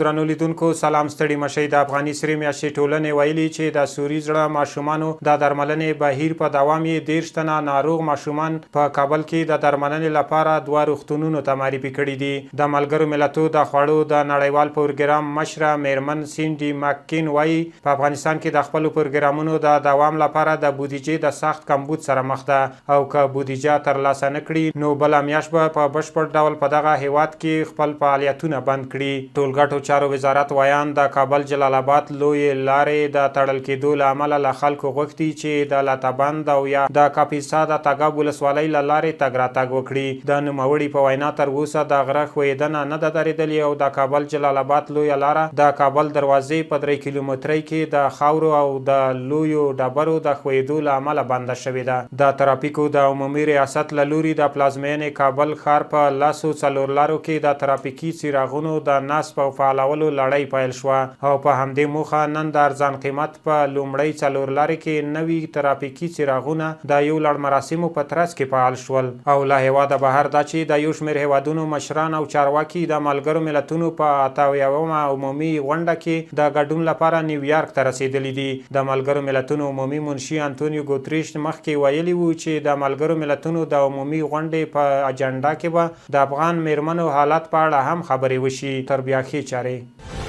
درنو لیدونکو سلام ستړي مشئ. د افغاني سرې میاشتې ټولنې ویلي چې د سوري زړه ماشومانو د درملنې بهیر په دوام یې 30 تنه ناروغ ماشومان په کابل کې د درملنې لپاره 2 روغتونونو ته معرفي کړي دي. د ملګرو ملتونو د خوړو د نړیوال پروګرام مشره میرمن سینډي ماککین وایي په افغانستان کې د خپلو پروګرامونو د دوام لپاره د بودیجې د سخت کمبود سره مخ ده او که بودیجه ترلاسه نه کړي نو بله میاشت به په بشپړ ډول په دغه هیواد کې خپل فعالیتونه بند کړي. ټولګټو چارو وزارت ویان د کابل جلال آباد لوی لارې د تړل کېدو له امله له خلکو غوښتي چې د لاتابند او یا د کاپیسا د تګاب ولسوالۍ له لارې تګ راتګ وکړي. د نوموړي په وینا تر اوسه د غره ښویېدنه نه ده درېدلې او د کابل جلال آباد لویه لاره د کابل دروازې په 3 کیلومترۍ کې د خاورو او د لویو ډبرو د ښویېدو له امله بنده شوې ده. د ترافیکو د عمومي ریاست له لوري د پلازمینې کابل ښار په 4 لارو کې د ترافیکي څراغونو د نصب او فعالولو لړۍ پیل شوه او په همدې موخه نن د ارزان قیمت په لومړۍ 4 لارې کې نوي ترافیکي څراغونه د یو لړ مراسمو په ترڅ کې فعال شول. او له هیواده بهر دا چې د یو شمېر هیوادونو مشران او چارواکي د ملګرو ملتونو په 88مه عمومي غونډه کې د ګډون لپاره نیویارک ته رسېدلي دي. د ملګرو ملتونو عمومي منشي انټونیو ګوتریش مخکې ویلي وو چې د ملګرو ملتونو د عمومي غونډې په اجنډا کې به د افغان میرمنو حالت په اړه هم خبرې وشي. تر بیا ښې چارې.